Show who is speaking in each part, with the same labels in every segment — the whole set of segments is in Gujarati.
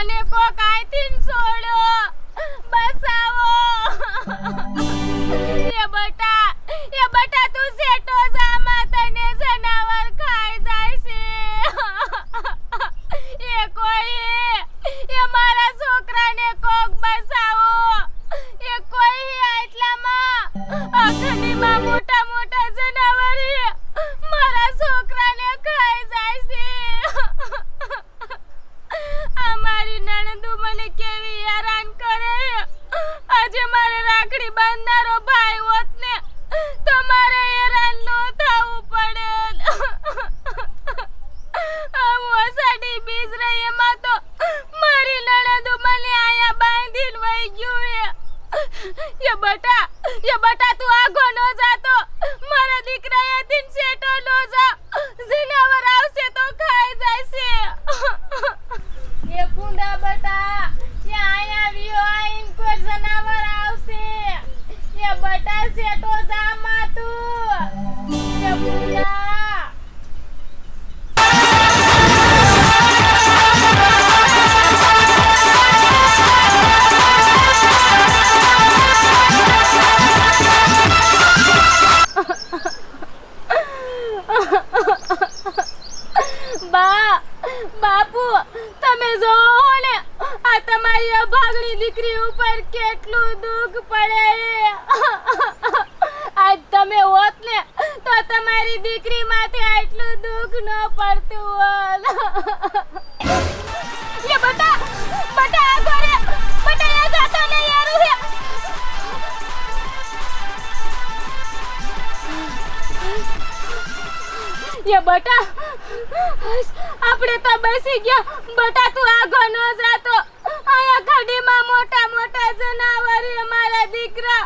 Speaker 1: મને કોક આઈથી છોડો, બસાવો. એ બટા તું સેટો જામાં તને જનાવર ખાઈ જાય છે. એ કોઈ એ મારા છોકરાને કોક બસાવો. એ કોઈ આટલામાં અખનીમાં મોટા મોટા જનાવર મારા છોકરાને ખાઈ જાય છે. અમારી નણંદુ મને કેવી હેરાન કરે. આજે મારે રાખડી બાંધનારો ભાઈ હોત ને તો મારે હેરાન ન થવું પડે. અષાઢી બીજ રહી એમાં તો મારી નણંદુ મને આયા બાંધીને વહી ગયું. એ બટા તું આગો ન જાતો. મારા દીકરાએથી સેટો ન જા. જનાવર આવશે તો ખાઈ જાય છે. એ કુંડા બટા એ આયા વિયો આઈન કોઈ જનાવર આવશે. એ બટા સેટો જા માતું. એ કુંડા બાપુ તમે જોવો ને આ તમારી અભાગણી દીકરી ઉપર કેટલું દુઃખ પડે. આજ તમે હોત ને તો તમારી દીકરી માથે આટલું દુઃખ ન પડતું હોત. એ બટા આ ઘરે બટા એ જાતા ને યારું હે. એ બટા આપણે તો બેસી ગયા. બટા તું આગો ન જાતો. આયા ખાડીમાં મોટા મોટા જનાવર મારા દીકરા.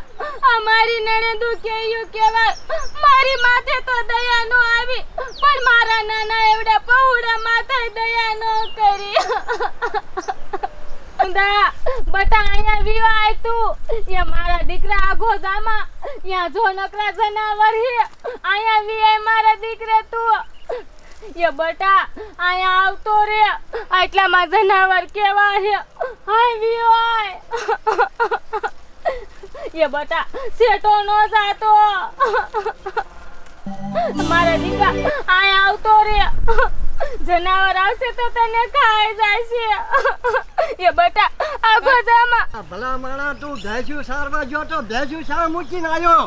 Speaker 1: અમારી નણંદુ કેયું કેવાય મારી માથે તો દયા નો આવી પણ મારા નાના એવડા પહોળા માથે દયા નો કરી. બટા અહીંયા વિયો આય તું. એ મારા દીકરા આગો જામાં ત્યાં જો નકરા જનાવર હે. અહીંયા વિયાય મારા દીકરા તું. એ બટા અહીંયા આવતો રે. આટલામાં જનાવર કેવા હે. હાય વિયો આય. એ બટા સેટો નો જાતો. મારા દીકરા અહીંયા આવતો રે. જનાવર આવશે તો તને ખાઈ જાય છે. એ બટા આગો જામાં.
Speaker 2: ભલા માણા તું ભેંસું સારવા જો તો ભેંસું સાર મૂકીને આવ્યો.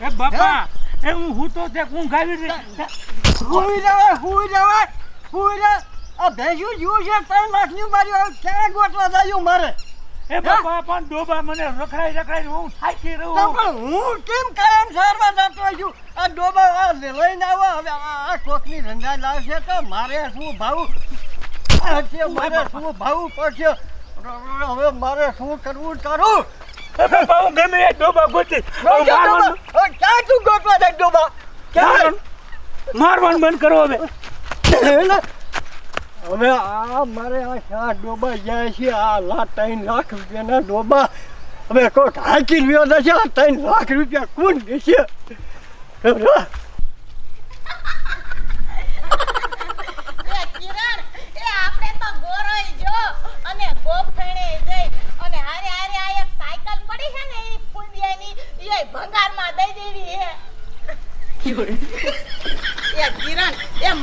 Speaker 3: એ બાપા એ હું તો તે ઊંઘ આવી રહી.
Speaker 2: હુઈ રે. આ ભેંસું જીવું છે 3 લાખની મારી. ક્યાં ગોતવા જાયું મારે?
Speaker 3: એ બાપા પણ ડોબા મને રખડાઈ હું થાકી રહ્યો.
Speaker 2: પણ હું કેમ કાયમ સારવા જતો છું? આ ડોબા લઈને આવો. હવે આ કોકની રંગા લાવશે તો મારે શું ભાવું પડશે. હવે મારે શું કરવું તારું?
Speaker 3: એ બાપા હું ગમે એ ડોબા ગોતી
Speaker 2: ક્યાં તું ગોતવા જાય ડોબા? ક્યાં
Speaker 3: મારવાનું બંધ કરો હવે.
Speaker 2: હવે આ મારે આ શા ડોબા જાય છે. આ 3 લાખ રૂપિયાના ડોબા હવે કોક હાકી રહ્યો છે. આ 3 લાખ રૂપિયા કોણ દેશે?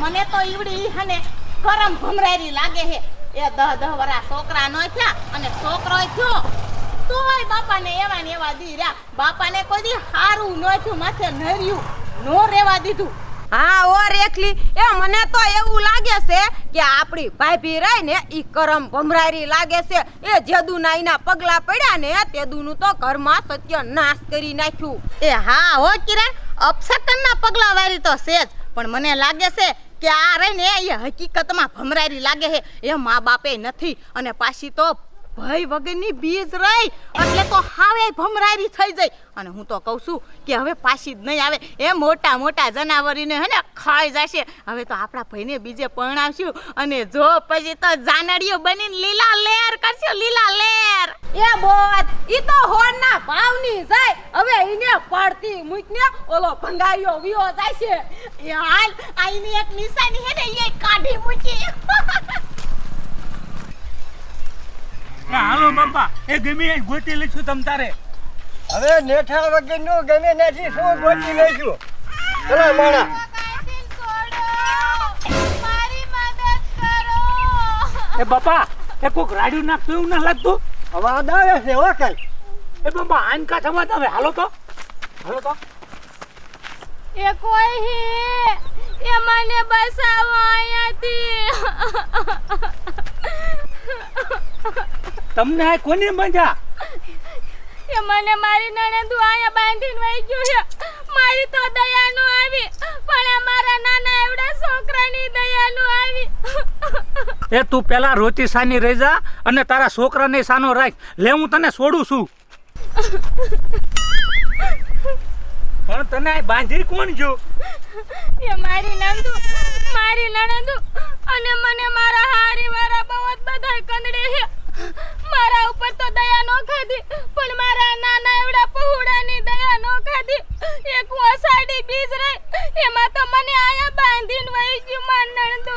Speaker 4: મને તો ઈવડી હને કરમ ભમરારી લાગે હે. એ 10 વરા છોકરા નો થયા અને છોકરો થયો તોય બાપાને એવા ને એવા દી રહ્યા. બાપાને કોઈ દી હારું ન થયું માથે નર્યું નો રેવા દીધું.
Speaker 1: હા ઓ રેખલી એ મને તો એવું લાગે છે કે આપણી ભાભી રહી ને ઈ કરમ ભમરારી લાગે છે. એ જેદુના એના પગલા પડ્યા ને તેદુનું તો ઘરમાં સત્યનાશ કરી નાખ્યું.
Speaker 4: એ હા હો કિરણ અપસકનના પગલા વારી તો છે જ પણ મને લાગે છે કે આ રહી ને એ હકીકતમાં ભમરારી લાગે છે. એ મા બાપે નથી અને પાછી તો ભય વગરની બીજ રહી એટલે તો હાવે ભમરારી થઈ જાય. અને હું તો કહું છું કે હવે પાછી જ નહીં આવે. એ મોટા મોટા જનાવરીને હે ને ખાઈ જશે. હવે તો આપણા ભાઈને બીજે પરણાવશું અને જો પછી તો જાનડીઓ બનીને લીલા લેર કરશે. લીલા લેર
Speaker 1: એ બોત ઈ તો હોરના ભાવની જાય. હવે ઈને પડતી મૂકને ઓલો ભંગારિયો વિયો જાય છે.
Speaker 4: એ હાલ આઈની એક નિશાની હે ને એ કાઢી મૂકી.
Speaker 3: હાલો બાપા એ ગમે એ ગોતી લઈશું તમ તારે.
Speaker 2: હવે નેઠા વગરનું ગમે નથી શું ગોતી લઈશું. ચલો માણા
Speaker 1: કાંઈથી છોડો. મારી મદદ કરો.
Speaker 3: એ બાપા એ કોક રાડ્યું નાખતું એવું ના લાગતું?
Speaker 2: અવાજ આવે છે હો કઈ.
Speaker 3: એ બાપા આન કા થવા આવે. હાલો તો
Speaker 1: એ કોઈ હે એ મને બસાવો અહીંયાથી.
Speaker 3: તમને આ કોને બાંધ્યા?
Speaker 1: એ મને મારી નણંદુ અહીંયા બાંધીને વહી ગયું છે. મારી તો દયા નો આવી પણ આ મારા નાના એવડા છોકરાની દયા નો આવી.
Speaker 3: એ તું પેલા રોતી સાની રહી જા અને તારા છોકરાને સાનો રાખ. લે હું તને છોડું છું. પણ તને આ બાંધી કોણ જો?
Speaker 1: એ મારી નણંદુ અને મને મારા હારી વાળા બહુ જ બધા કંદડે છે. મારા ઉપર તો દયા નો ખાધી પણ મારા નાના એવડા પહોળાની દયા નો ખાધી. એક હું અષાઢી બીજ રહી એમાં તો મને આયા બાંધીને વહી ગયું માર નણંદુ.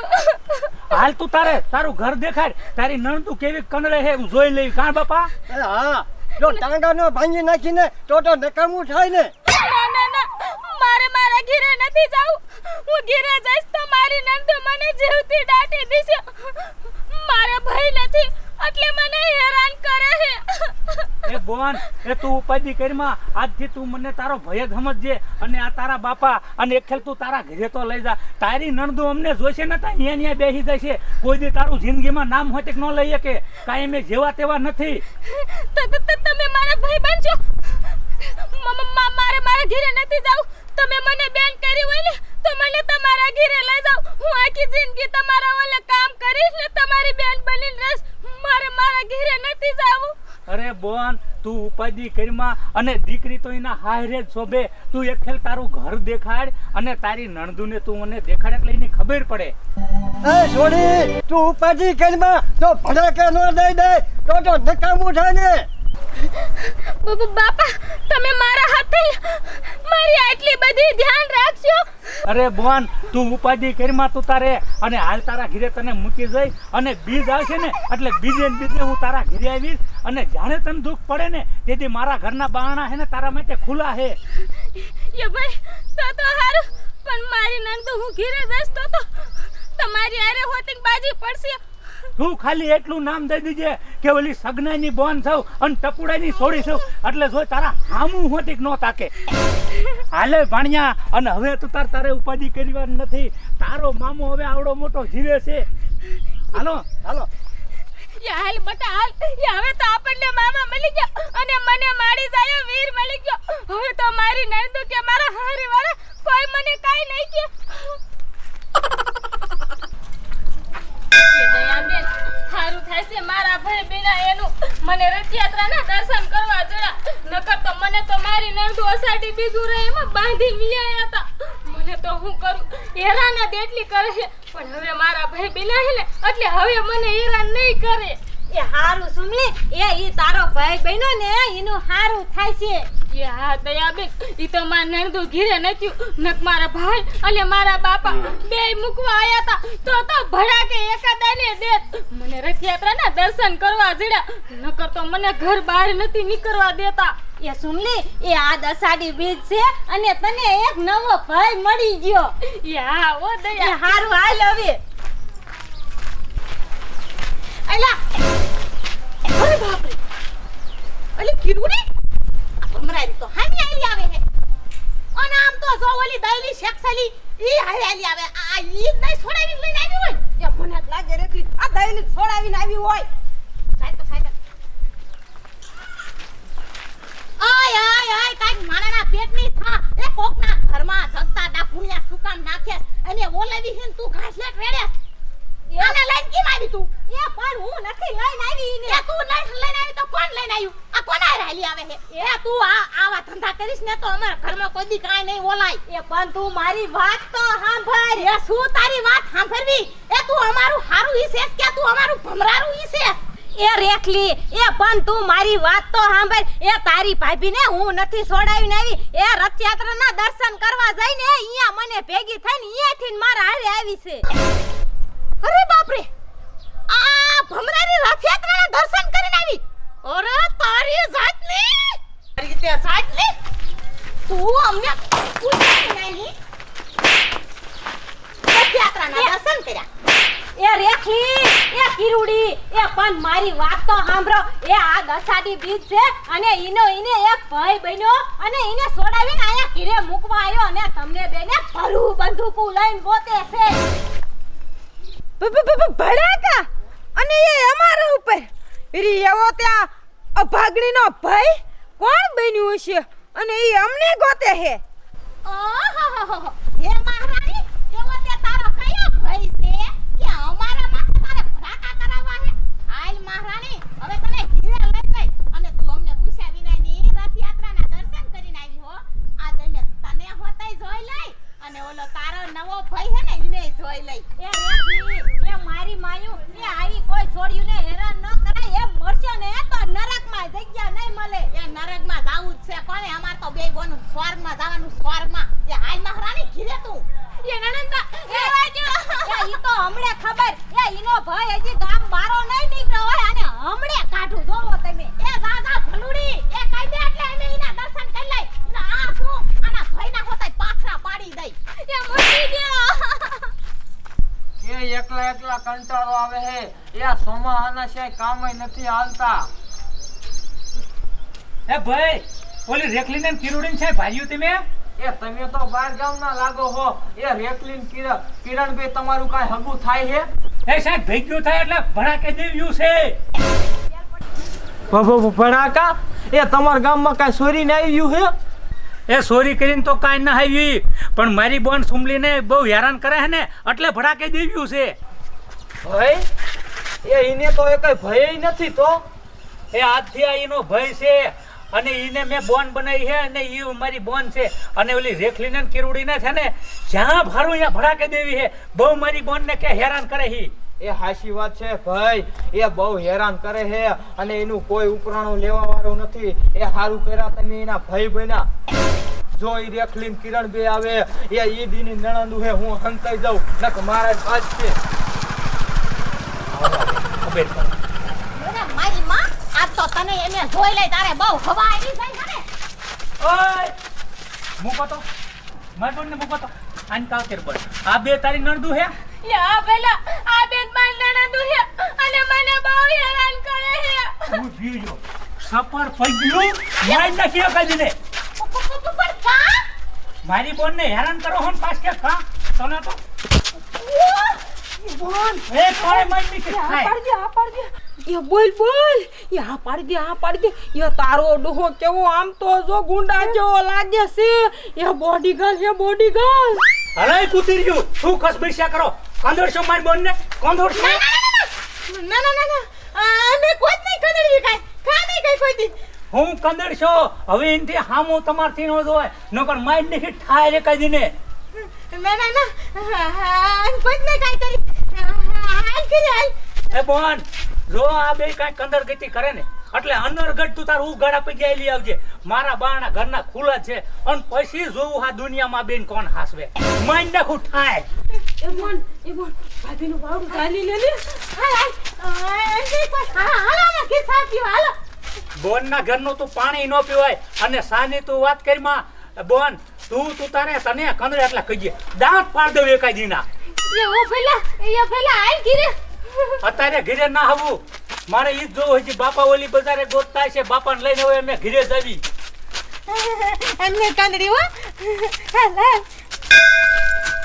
Speaker 3: હાલ તું તારું ઘર દેખાડ. તારી નણંદુ કેવી કંદડે છે હું જોઈ લઈ. કાં બાપા?
Speaker 2: હા જો ટાંગાનો ભાંગી નાખીને તો નકામું થાય ને.
Speaker 1: ના મારે મારા ઘરે નથી જાવું. હું ઘરે જઈશ તો મારી નણંદુ મને જીવતી દાટી દેશે. મારે ભય નથી એટલે મને હેરાન કરે છે.
Speaker 3: એ બોન એ તું ઉપાધિ કરીમાં આજથી તું મને તારો ભય જ સમજજે અને આ તારા બાપા અને એક ખેલ તું તારા ઘરે તો લઈ જા. તારી નણંદુ અમને જોશે ને ત્યાં અહીંયા બેસી જશે. કોઈ દી તારું જિંદગીમાં નામ હોય કે ન લઈ શકે. કાંઈ મેં જેવા તેવા નથી.
Speaker 1: તમે મારા ભાઈ બનજો. મારે મારા ઘરે નથી જાવું. તમે મને બેન કરી હોય ને તો મને તમારા ઘરે લઈ જાવ. હું આખી જિંદગી તમારા ઓલે કામ કરીશ ને તમારી બેન બનીને રહીશ. મારે મારા ઘરે નથી જાવું.
Speaker 3: અરે બોન તું ઉપાધિ કરીમાં અને દીકરી તો એના હારે જ શોભે. તું એક ખેલ તારું ઘર દેખાડ અને તારી નણંદુને તું મને દેખાડ એટલે એની ખબર પડે.
Speaker 2: એ છોડી તું ઉપાધિ કરીમાં તો ભડાકે ન દઈ દે તો નકામું થાય ને.
Speaker 1: બાપા તમે મારા હાથે મારી આટલી બધી ધ્યાન રાખજો.
Speaker 3: અરે બોન તું ઉપાધિ કરીમાં તું તારે અને હાલ તારા ઘરે તને મૂકી જઈ અને બીજ આવશે ને એટલે બીજે હું તારા ઘરે આવીશ અને જાણે તને દુઃખ પડે ને તેથી મારા ઘરના બારણા છે ને તારા માટે ખુલ્લા છે.
Speaker 1: એ ભાઈ તો હારું પણ મારી નણંદ હું ઘરે જઈશ તો તમારી આરે હોતીને બાજી પડશે.
Speaker 3: તું ખાલી એટલું નામ દઈ દીજે કે ઓલી સગનાની બોન થઉ અને ટપુડાની છોડી છું એટલે જો તારા હામું હોતી ન તાકે. હાલે ભાણિયા અને હવે તું તારે ઉપાધિ કરવાની નથી. તારો મામો હવે આવડો મોટો જીવે છે. હાલો
Speaker 1: હાલ બટા હાલ. હવે તો આપણને મામા મળી ગયા અને મને મારી જાય વીર મળી ગયો. હવે તો મારી નણંદ કે મારા હારી વાળા કોઈ મને કાઈ નહીં કે. દયાબેન હારું થાશે મારા ભાઈ બેના એનું મને રથયાત્રાના દર્શન કરવા જડા. નકર તો મને તો મારી નણંદ અષાઢી બીજું રહે એમાં બાંધીને વિયા હતા. મને તો હું કરું હેરાન જ એટલી કરે છે પણ હવે મારા ભાઈ બેના હે ને એટલે હવે મને હેરાન નહીં કરે.
Speaker 4: એ હારું સુમલી એ ઈ તારો ભાઈ બહેનો ને એનું હારું થાય છે.
Speaker 1: એ હા દયાબેન ઈ તો મારા નણંદુ ઘીરે નથી નક મારા ભાઈ અને મારા બાપા બે મૂકવા આયા હતા તો ભડાકે એકાદાને દેત. મને રથયાત્રાના દર્શન કરવા જડ્યા નકર તો મને ઘર બહાર નથી નીકળવા દેતા.
Speaker 4: એ સુમલી એ આ અષાઢી બીજ છે અને તને એક નવો ભાઈ મળી ગયો.
Speaker 1: એ હા ઓ
Speaker 4: એ
Speaker 1: દયા
Speaker 4: હારું હાલ હવે. અલા અરે બાપ રે અલી કિરુડી હમણાં તો હાની આલી આવે હે અને આમ તો જો ઓલી દઈલી શેખસલી ઈ હાલી આવે. આ ઈ નહીં છોડાવીને લઈને આવી હોય એ મને લાગે રેકલી આ દઈલી છોડાવીને આવી હોય. સાઈડ આય કાઈ માણાના પેટની થા એ કોકના ઘરમાં સત્તા ડાકુણિયા સુકામ નાખે અને ઓલેવી હિન તું ઘાસલેટ રેડે. આને લઈને કેમ આવી તું? એ પણ હું નથી લઈને આવી ને. એ તું નહીં લઈને આવી તો કોણ લઈને આવ્યું? આ કોના રાલી આવે છે? એ તું આવા ધંધા કરીશ ને તો અમારા ઘરમાં કોઈ દી કાઈ નહીં ઓલાય. એ પણ તું મારી વાત તો સાંભળ. એ શું તારી વાત સાંભળવી? એ તું અમારું હારું ઈસેસ કે તું અમારું ભમરારું ઈસેસ? એ રેખલી એ પણ તું મારી વાત તો સાંભળ. એ તારી ભાભીને હું નથી છોડાવીને આવી. એ રથયાત્રાના દર્શન કરવા જઈને અહીંયા મને ભેગી થઈને અહીંયાથી મારા હારે આવી છે. અરે બાપ રે આ ભમરાની રથયાત્રાના દર્શન કરીને આવી
Speaker 1: પણ મારી વાત તો સાંભળો. એ આ દસાડી બીજ છે અને ઈને એક ભાઈ બન્યો અને ઈને છોડાવીને આયા ઘરે મૂકવા આવ્યો અને તમને બેને ભલું બંદૂકું લઈને ગોતે છે.
Speaker 5: ભડાકા અને એ અમારા ઉપર રી એવો ત્યાં અભાગણીનો ભાઈ કોણ બન્યું છે અને એ અમને ગોતે છે.
Speaker 4: ઓહોહોહો હે મહારાણી એવો તે તારો કયો ભય છે કે અમારા માથે તારે ભડાકા કરાવવા છે? હાલ મહારાણી હવે તને ઘરે લઈ જઈ અને તું અમને પૂછ્યા વિનાની રથયાત્રાના દર્શન કરીને આવી હો. આ જઈને તને હોતય જોઈ લઈ અને ઓલો તારો નવો ભય છે ને એને જોઈ લઈ.
Speaker 1: એ રેખી, એ મારી માયું, એ આવી કોઈ છોડ્યુંને હેરાન ન કરાય. એ મરશે ને તો નરકમાં જગ્યા નહીં મળે.
Speaker 4: એ નરકમાં જાવું જ છે કોને? અમાર તો બેય બોનું સ્વર્ગમાં જવાનું સ્વર્ગમાં. એ હાલ મહારાણી ઘરે તું.
Speaker 1: એ નણંદા, એ વાજો. એ ઈ તો હમણે ખબર. એ ઈનો ભાઈ હજી ગામ બારો નહીં નીકળ્યો હોય અને હમણે કાઢું જોવો તમે.
Speaker 4: એ જા જા ભલુડી એ કાઈ દે એટલે અમે એના દર્શન કરી લઈ. આ શું આના ભયના હોતાય પાછરા પાડી દઈ.
Speaker 1: એ મરી ગયો.
Speaker 6: એ એકલા એકલા કંટાળો આવે હે. એ સોમા આના સિવાય કામય નથી હાલતા.
Speaker 3: એ ભાઈ ઓલી રેખલીને ને કિરુડીને છે ભાઈઓ તમે?
Speaker 6: એ તમે તો બહાર ગામના લાગો હો. એ રેખલીન કિરણભાઈ તમારું કાંઈ હગું થાય હે?
Speaker 3: એ સાહેબ ભેગ્યું થાય એટલે ભડાકે દેવ્યું છે.
Speaker 6: ભડાકા એ તમારા ગામમાં કાંઈ ચોરી ને આવ્યું હે?
Speaker 3: એ ચોરી કરીને તો કાંઈ ના આવી પણ મારી બોન સુમલીને બહુ હેરાન કરે છે ને એટલે ભડાકે દેવ્યું છે.
Speaker 6: ભાઈ એ ઈને તો એકાય ભય નથી તો.
Speaker 3: એ આજથી આ એનો ભય છે અને ઈને મેં બોન બનાવી છે અને ઈ મારી બોન છે અને ઓલી રેખલીને ને કિરુડીને છે ને જ્યાં ભારું અહીંયા ભડાકે દેવી છે. બહુ મારી બોનને કે હેરાન કરે છે.
Speaker 6: એ હાચી વાત છે ભાઈ. એ બહુ હેરાન કરે છે અને એનું કોઈ ઉપરાણું લેવા વાળું નથી. એ હારું કર્યા તમે એના ભાઈ બન્યા. જો ઈ રેખલીન કિરણ બે આવે એ ઈદીની નણંદુ હે હું હંતાઈ જાઉં નક મારા આજ છે.
Speaker 3: ઉભેર કરો.
Speaker 4: અરે મારી માં આજ તો તને એને જોઈ લઈ તારે બહુ હવા આવી જાય છે ને.
Speaker 3: ઓય મૂકો તો મારી બોનને મૂકો તો આન કાવતર બોલ. આ બે તારી નણદુ હે?
Speaker 1: એ આ પેલા આ બેન મારી નણંદુ છે અને મને બહુ હેરાન કરે છે.
Speaker 3: તું જીજો સપર પગ્યું મારી નાખી કાઢીને.
Speaker 4: પણ કા
Speaker 3: મારી બોનને હેરાન કરો હમ પાસ કે કા તને તો બોન એ કોઈ મારી નીચે
Speaker 5: આ
Speaker 3: ખાય.
Speaker 5: પાડી દે, આ પાડી દે. એ બોલ બોલ. એ આ પાડી દે, આ પાડી દે. એ તારો ડોહો કેવો આમ તો જો ગુંડા જેવો લાગે છે. એ બોડીગાર્ડ છે બોડીગાર્ડ.
Speaker 3: હલાય કુતર્યું તું ખસ બેસ્યા કરો. કંદોરશો મારી બોનને કંદોરશો.
Speaker 4: ના ના ના ના અમે કોઈ જ નહીં કદડવી કાઈ કા નહીં કઈ કોઈ દી.
Speaker 3: હું કંદોરશો હવે એનથી હામો તમારથી નો જોય નકર મારી નાખી ઠાય રે કાઢીને.
Speaker 4: ના ના ના કોઈ જ નહીં કાઈ કરી હાલ કરી હાલ.
Speaker 3: એ બોન જો આ બે કાંઈ કંદર ગતિ કરે ને એટલે અનરગઢ તું તારું ઉગાડા પગ્યા લઈ આવજે. મારા બાણા ઘરના ખુલ્લા છે અને પછી જોવું આ દુનિયામાં બેન કોણ હાસવે. મારી નાખું ઠાય.
Speaker 5: એ બોન ભાભીનું બાવડું ચાલી લે લે.
Speaker 4: હાલ હાલ હાલ કિસ્સા પીઓ હાલો.
Speaker 3: બોનના ઘરનું તું પાણી ન પીવાય અને સાની તું વાત કરી માં બોન તું તારે તને કંદર એટલા કહીએ દાંત પાડ દઉં એકાઈ દીના.
Speaker 1: એ પેલા આઈ ઘરે.
Speaker 3: અત્યારે ઘરે ના આવવું મારે ઈ જ જોવું હજી બાપા ઓલી બજારે ગોતતા છે બાપાને લઈને હવે અમે ઘરે જ આવી.
Speaker 4: એમને કાંદડી હો હાલ હાલ